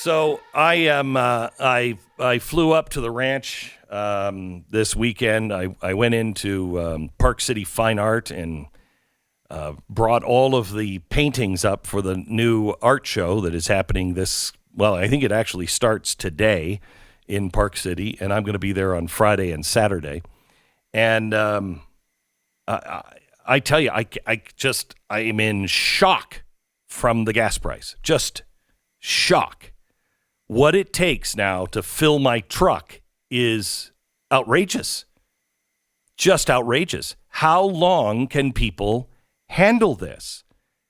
So I flew up to the ranch this weekend. I went into Park City Fine Art and brought all of the paintings up for the new art show that is happening I think it actually starts today in Park City, and I'm going to be there on Friday and Saturday. And I tell you, I am in shock from the gas price. Just shock. What it takes now to fill my truck is outrageous. Just outrageous. How long can people handle this?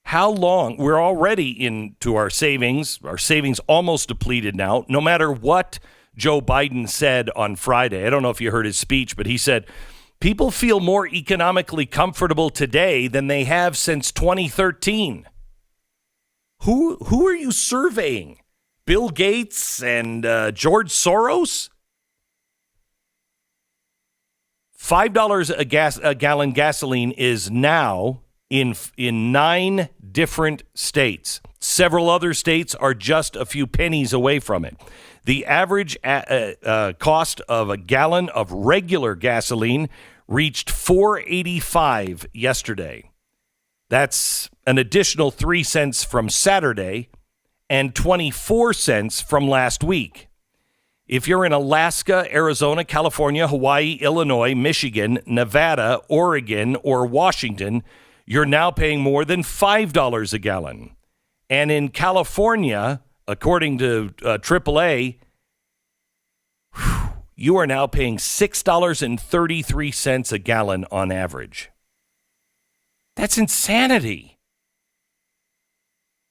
How long? We're already into our savings. Our savings almost depleted now. No matter what Joe Biden said on Friday, I don't know if you heard his speech, but he said, people feel more economically comfortable today than they have since 2013. Who are you surveying? Bill Gates and George Soros? $5 a gallon gasoline is now in 9 different states. Several other states are just a few pennies away from it. The average cost of a gallon of regular gasoline reached $4.85 yesterday. That's an additional 3 cents from Saturday and 24 cents from last week. If you're in Alaska, Arizona, California, Hawaii, Illinois, Michigan, Nevada, Oregon, or Washington, you're now paying more than $5 a gallon. And in California, according to AAA, you are now paying $6.33 a gallon on average. That's insanity.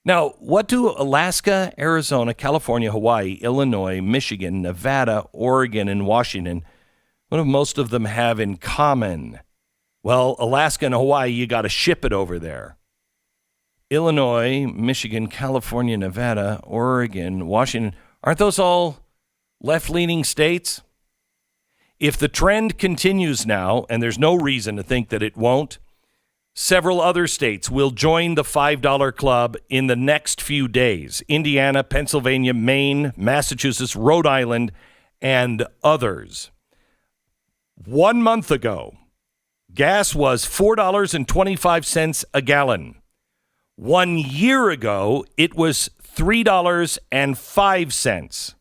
Now, what do Alaska, Arizona, California, Hawaii, Illinois, Michigan, Nevada, Oregon, and Washington, what do most of them have in common? Well, Alaska and Hawaii, you got to ship it over there. Illinois, Michigan, California, Nevada, Oregon, Washington, aren't those all left-leaning states? If the trend continues now, and there's no reason to think that it won't, several other states will join the $5 club in the next few days. Indiana, Pennsylvania, Maine, Massachusetts, Rhode Island, and others. 1 month ago, gas was $4.25 a gallon. 1 year ago, it was $3.05.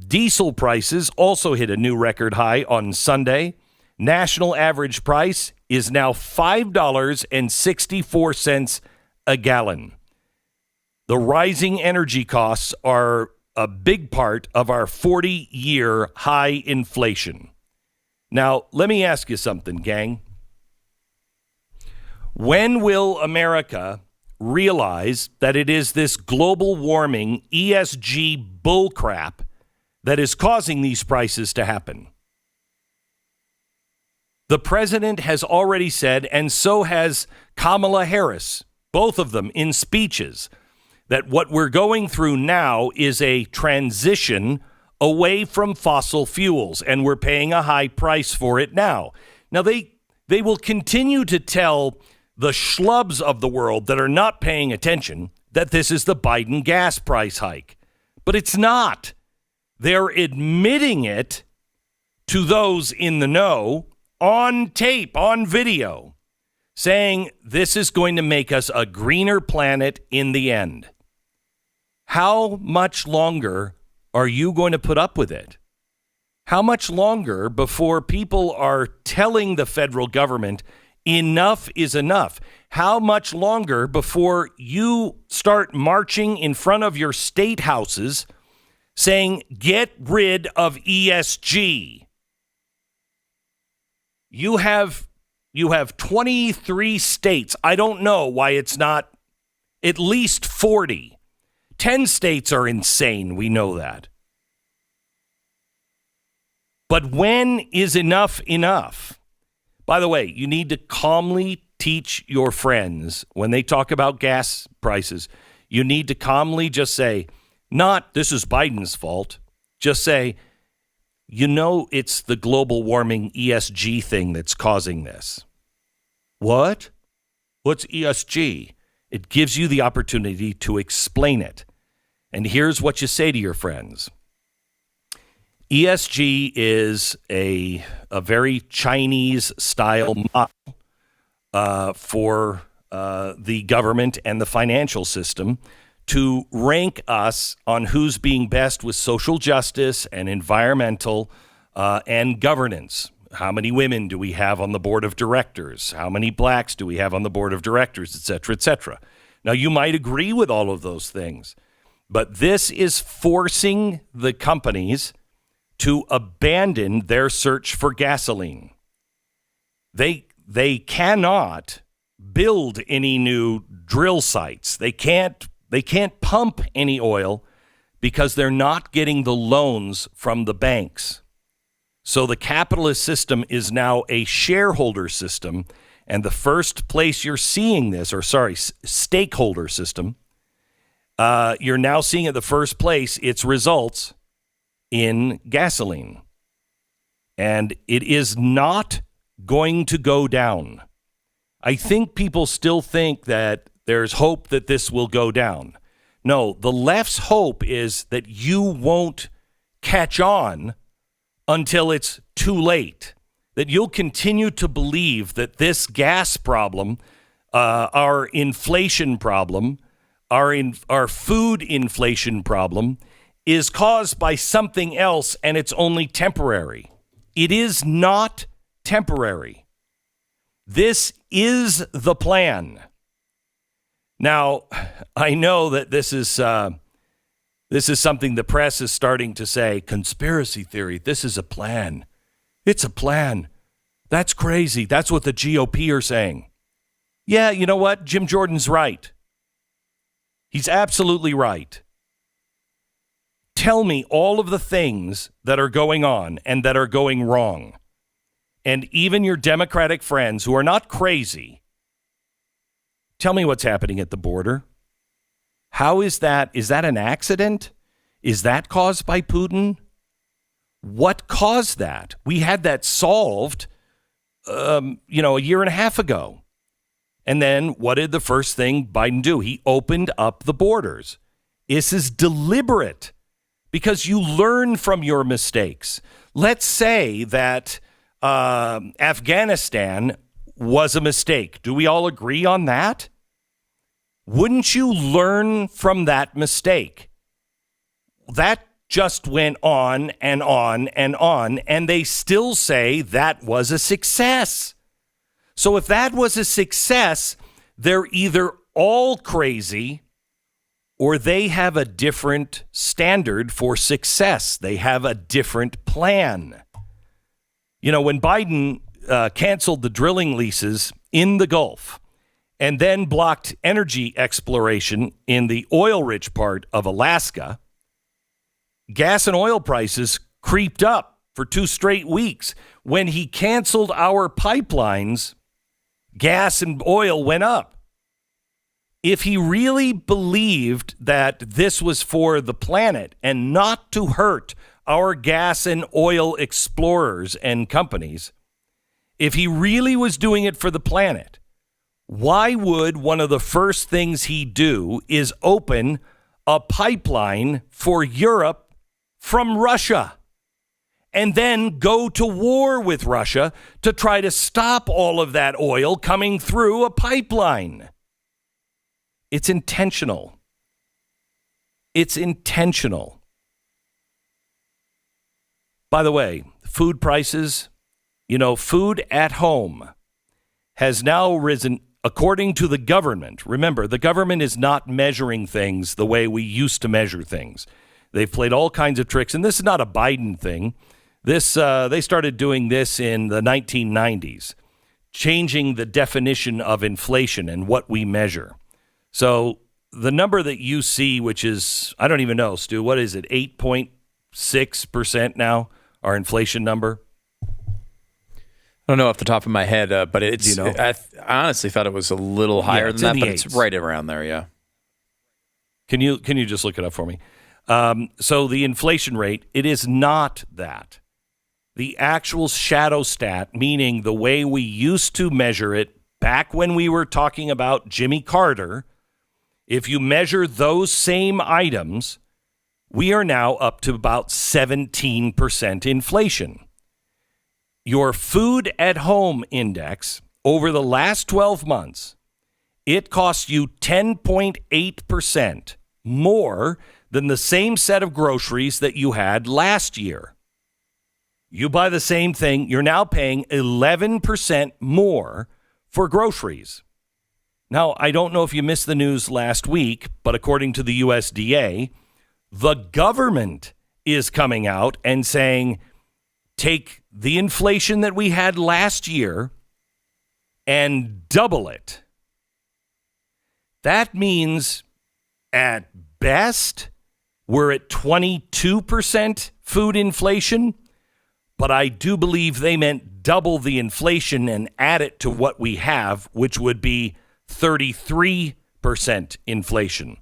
Diesel prices also hit a new record high on Sunday. National average price is now $5.64 a gallon. The rising energy costs are a big part of our 40-year high inflation. Now, let me ask you something, gang. When will America realize that it is this global warming ESG bullcrap that is causing these prices to happen? The president has already said, and so has Kamala Harris, both of them in speeches, that what we're going through now is a transition away from fossil fuels, and we're paying a high price for it now. Now, they will continue to tell the schlubs of the world that are not paying attention that this is the Biden gas price hike. But it's not. They're admitting it to those in the know on tape, on video, saying this is going to make us a greener planet in the end. How much longer are you going to put up with it? How much longer before people are telling the federal government enough is enough? How much longer before you start marching in front of your state houses saying, get rid of ESG? You have 23 states. I don't know why it's not at least 40. 10 states are insane. We know that. But when is enough enough? By the way, you need to calmly teach your friends when they talk about gas prices. You need to calmly just say, not this is Biden's fault. Just say, you know, it's the global warming ESG thing that's causing this. What? What's ESG? It gives you the opportunity to explain it. And here's what you say to your friends. ESG is a very Chinese-style model for the government and the financial system to rank us on who's being best with social justice and environmental and governance. How many women do we have on the board of directors? How many blacks do we have on the board of directors, et cetera, et cetera? Now, you might agree with all of those things, but this is forcing the companies to abandon their search for gasoline. They cannot build any new drill sites. They can't pump any oil because they're not getting the loans from the banks. So the capitalist system is now a shareholder system, and the first place you're seeing this, stakeholder system, you're now seeing at the first place its results in gasoline. And it is not going to go down. I think people still think that there's hope that this will go down. No, the left's hope is that you won't catch on until it's too late, that you'll continue to believe that this gas problem, our inflation problem, our food inflation problem is caused by something else, and it's only temporary. It is not temporary. This is the plan. Now, I know that this is something the press is starting to say, conspiracy theory, this is a plan. It's a plan. That's crazy. That's what the GOP are saying. Yeah, you know what? Jim Jordan's right. He's absolutely right. Tell me all of the things that are going on and that are going wrong. And even your Democratic friends who are not crazy, tell me what's happening at the border. How is that? Is that an accident? Is that caused by Putin? What caused that? We had that solved, a year and a half ago. And then what did the first thing Biden do? He opened up the borders. This is deliberate because you learn from your mistakes. Let's say that Afghanistan was a mistake. Do we all agree on that? Wouldn't you learn from that mistake? That just went on and on and on, and they still say that was a success. So if that was a success, they're either all crazy or they have a different standard for success. They have a different plan. You know, when Biden canceled the drilling leases in the Gulf and then blocked energy exploration in the oil-rich part of Alaska, gas and oil prices creeped up for 2 straight weeks. When he canceled our pipelines, gas and oil went up. If he really believed that this was for the planet and not to hurt our gas and oil explorers and companies, if he really was doing it for the planet, why would one of the first things he do is open a pipeline for Europe from Russia and then go to war with Russia to try to stop all of that oil coming through a pipeline? It's intentional. It's intentional. By the way, food prices, food at home has now risen according to the government. Remember, the government is not measuring things the way we used to measure things. They've played all kinds of tricks, and this is not a Biden thing. They started doing this in the 1990s, changing the definition of inflation and what we measure. So the number that you see, which is, I don't even know, Stu, what is it, 8.6% now, our inflation number? I don't know off the top of my head, but it's. I honestly thought it was a little higher than that, but it's right around there. Yeah. Can you just look it up for me? So the inflation rate, it is not that. The actual shadow stat, meaning the way we used to measure it back when we were talking about Jimmy Carter, if you measure those same items, we are now up to about 17% inflation. Your food at home index over the last 12 months, it costs you 10.8% more than the same set of groceries that you had last year. You buy the same thing, you're now paying 11% more for groceries. Now, I don't know if you missed the news last week, but according to the USDA, the government is coming out and saying, take the inflation that we had last year and double it. That means at best, we're at 22% food inflation, but I do believe they meant double the inflation and add it to what we have, which would be 33% inflation.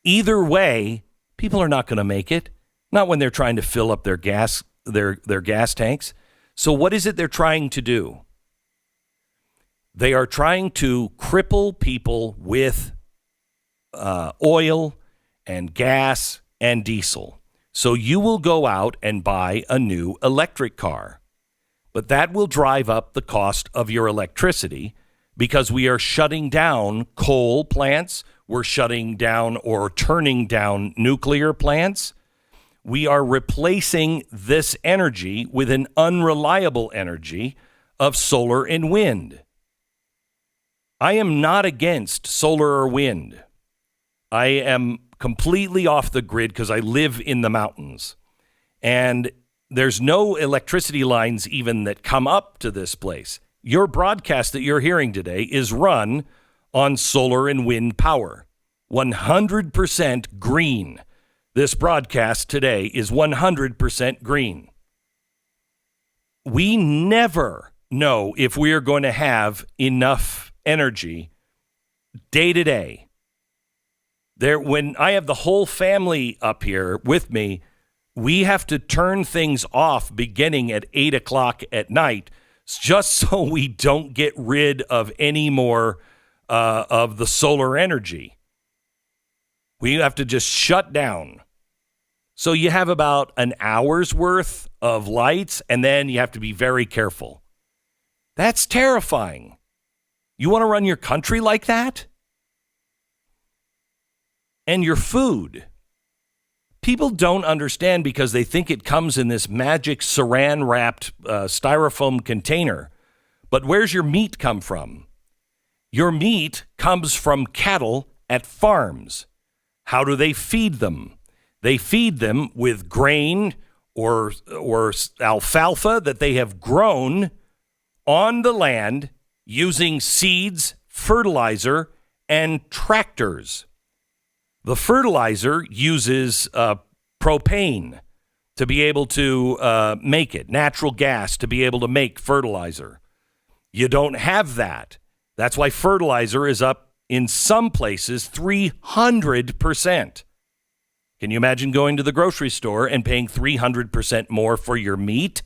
Either way, people are not going to make it, not when they're trying to fill up their gas tanks. So what is it they're trying to do? They are trying to cripple people with oil and gas and diesel. So you will go out and buy a new electric car. But that will drive up the cost of your electricity because we are shutting down coal plants. We're shutting down or turning down nuclear plants. We are replacing this energy with an unreliable energy of solar and wind. I am not against solar or wind. I am completely off the grid because I live in the mountains. And there's no electricity lines even that come up to this place. Your broadcast that you're hearing today is run on solar and wind power. 100% green. This broadcast today is 100% green. We never know if we are going to have enough energy day to day. When I have the whole family up here with me, we have to turn things off beginning at 8 o'clock at night just so we don't get rid of any more of the solar energy. We have to just shut down. So you have about an hour's worth of lights, and then you have to be very careful. That's terrifying. You want to run your country like that? And your food. People don't understand because they think it comes in this magic saran-wrapped styrofoam container. But where's your meat come from? Your meat comes from cattle at farms. How do they feed them? They feed them with grain or alfalfa that they have grown on the land using seeds, fertilizer, and tractors. The fertilizer uses propane to be able to make it, natural gas to be able to make fertilizer. You don't have that. That's why fertilizer is up in some places 300%. Can you imagine going to the grocery store and paying 300% more for your meat?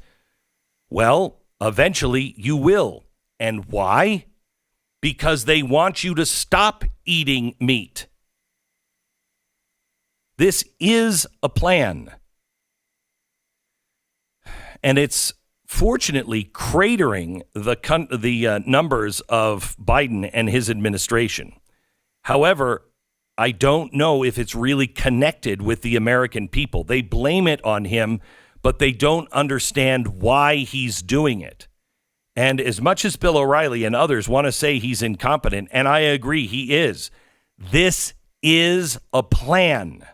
Well, eventually you will. And why? Because they want you to stop eating meat. This is a plan. And it's fortunately cratering the numbers of Biden and his administration. However, I don't know if it's really connected with the American people. They blame it on him, but they don't understand why he's doing it. And as much as Bill O'Reilly and others want to say he's incompetent, and I agree he is, this is a plan.